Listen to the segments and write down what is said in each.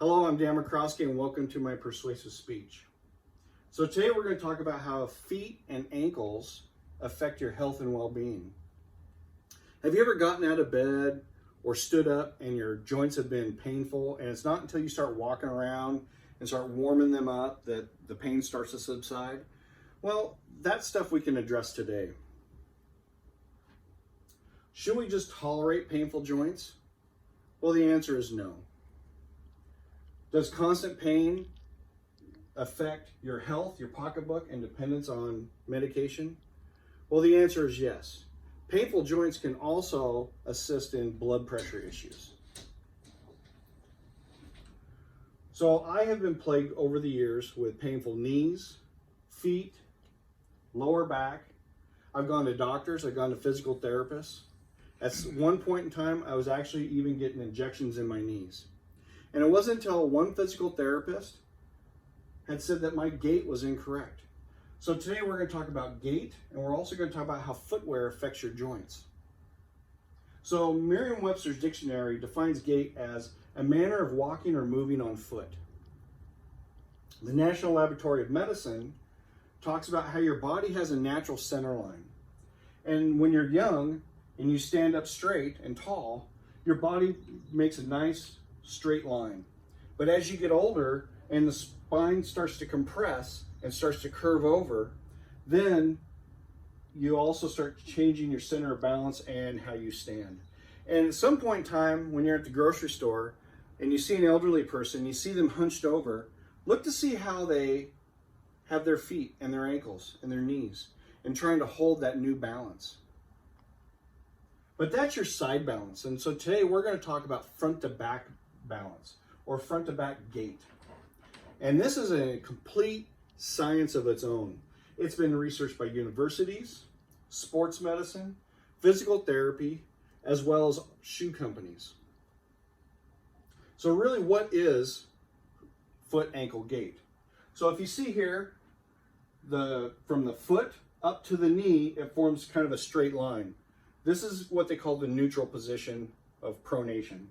Hello, I'm Dan McCroskey and welcome to my persuasive speech. So today we're going to talk about how feet and ankles affect your health and well-being. Have you ever gotten out of bed or stood up and your joints have been painful, and it's not until you start walking around and start warming them up that the pain starts to subside? Well, that's stuff we can address today. Should we just tolerate painful joints? Well, the answer is no. Does constant pain affect your health, your pocketbook, and dependence on medication? Well, the answer is yes. Painful joints can also assist in blood pressure issues. So I have been plagued over the years with painful knees, feet, lower back. I've gone to doctors, I've gone to physical therapists. At one point in time, I was actually even getting injections in my knees. And it wasn't until one physical therapist had said that my gait was incorrect. So today we're going to talk about gait, and we're also going to talk about how footwear affects your joints. So Merriam-Webster's dictionary defines gait as a manner of walking or moving on foot. The National Laboratory of Medicine talks about how your body has a natural center line. And when you're young and you stand up straight and tall, your body makes a nice straight line. But as you get older and the spine starts to compress and starts to curve over, then you also start changing your center of balance and how you stand. And at some point in time, when you're at the grocery store and you see an elderly person, you see them hunched over, look to see how they have their feet and their ankles and their knees and trying to hold that new balance. But that's your side balance. And so today we're going to talk about front to back balance or front to back gait. And this is a complete science of its own. It's been researched by universities, sports medicine, physical therapy, as well as shoe companies. So really, what is foot ankle gait? So if you see here, from the foot up to the knee, it forms kind of a straight line. This is what they call the neutral position of pronation.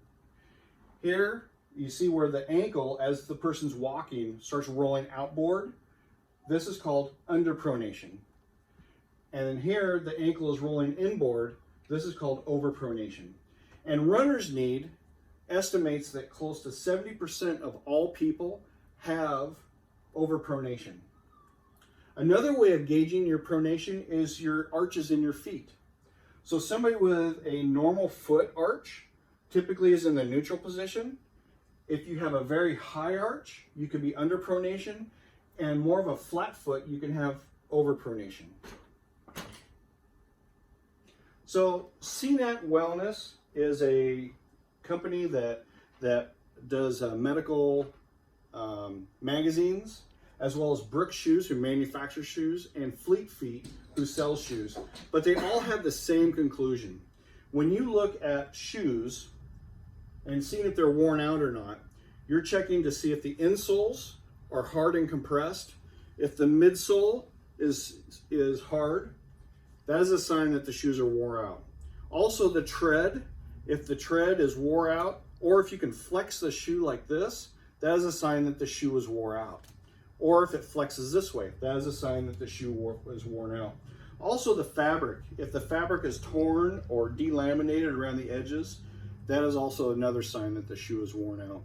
Here, you see where the ankle, as the person's walking, starts rolling outboard. This is called underpronation. And then here, the ankle is rolling inboard. This is called overpronation. And runner's need estimates that close to 70% of all people have overpronation. Another way of gauging your pronation is your arches in your feet. So somebody with a normal foot arch typically is in the neutral position. If you have a very high arch, you could be underpronation, and more of a flat foot, you can have overpronation. So CNET Wellness is a company that does medical magazines, as well as Brooks Shoes, who manufactures shoes, and Fleet Feet, who sells shoes. But they all have the same conclusion. When you look at shoes and seeing if they're worn out or not, you're checking to see if the insoles are hard and compressed. If the midsole is hard, that is a sign that the shoes are wore out. Also the tread, if the tread is wore out, or if you can flex the shoe like this, that is a sign that the shoe is wore out. Or if it flexes this way, that is a sign that the shoe is worn out. Also the fabric, if the fabric is torn or delaminated around the edges, that is also another sign that the shoe is worn out.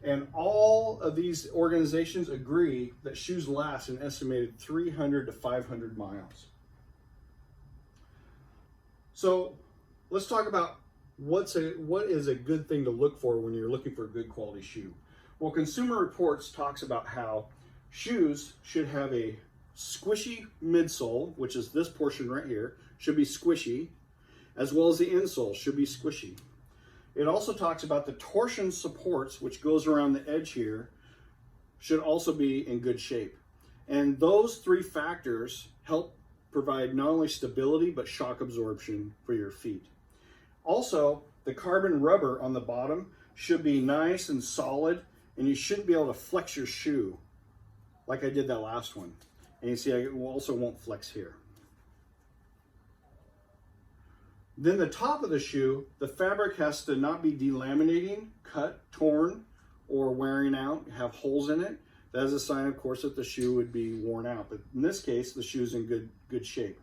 And all of these organizations agree that shoes last an estimated 300 to 500 miles. So let's talk about what is a good thing to look for when you're looking for a good quality shoe. Well, Consumer Reports talks about how shoes should have a squishy midsole, which is this portion right here, should be squishy, as well as the insole should be squishy. It also talks about the torsion supports, which goes around the edge here, should also be in good shape. And those three factors help provide not only stability, but shock absorption for your feet. Also, the carbon rubber on the bottom should be nice and solid, and you shouldn't be able to flex your shoe like I did that last one. And you see, I also won't flex here. Then the top of the shoe, the fabric has to not be delaminating, cut, torn, or wearing out, have holes in it, that is a sign, of course, that the shoe would be worn out. But in this case, the shoe's in good shape.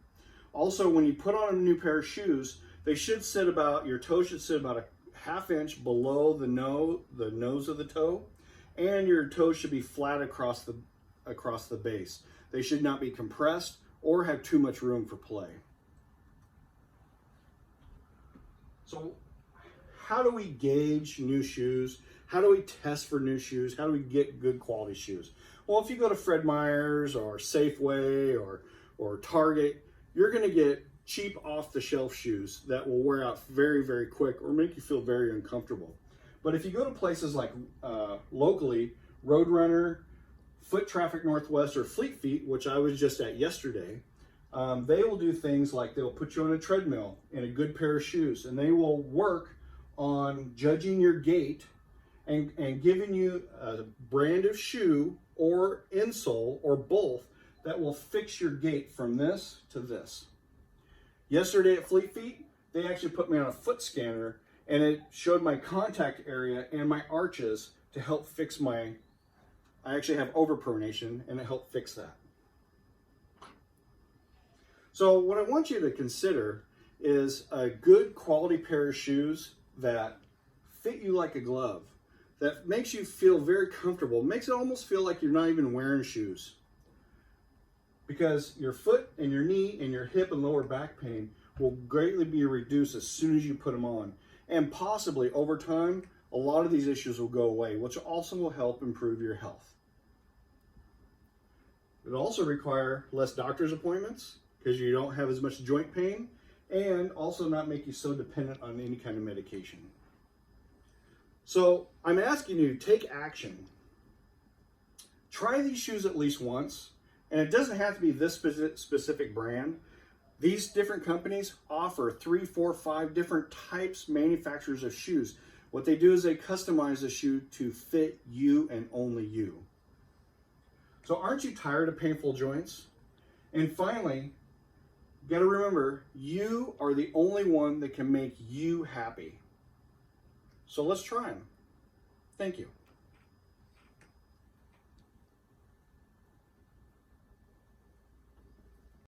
Also, when you put on a new pair of shoes, they should sit about, your toe should sit about a ½ inch below the nose of the toe, and your toe should be flat across the base. They should not be compressed or have too much room for play. So how do we gauge new shoes? How do we test for new shoes? How do we get good quality shoes? Well, if you go to Fred Meyer's or Safeway or Target, you're going to get cheap off-the-shelf shoes that will wear out very, very quick or make you feel very uncomfortable. But if you go to places like locally, Roadrunner, Foot Traffic Northwest, or Fleet Feet, which I was just at yesterday, they will do things like they'll put you on a treadmill in a good pair of shoes, and they will work on judging your gait and giving you a brand of shoe or insole or both that will fix your gait from this to this. Yesterday at Fleet Feet, they actually put me on a foot scanner, and it showed my contact area and my arches to help fix I actually have overpronation, and it helped fix that. So what I want you to consider is a good quality pair of shoes that fit you like a glove, that makes you feel very comfortable, makes it almost feel like you're not even wearing shoes. Because your foot and your knee and your hip and lower back pain will greatly be reduced as soon as you put them on. And possibly over time, a lot of these issues will go away, which also will help improve your health. It'll also require less doctor's appointments because you don't have as much joint pain, and also not make you so dependent on any kind of medication. So I'm asking you to take action. Try these shoes at least once, and it doesn't have to be this specific brand. These different companies offer 3, 4, 5 different types, manufacturers of shoes. What they do is they customize the shoe to fit you and only you. So aren't you tired of painful joints? And finally, you got to remember, you are the only one that can make you happy. So let's try them. Thank you.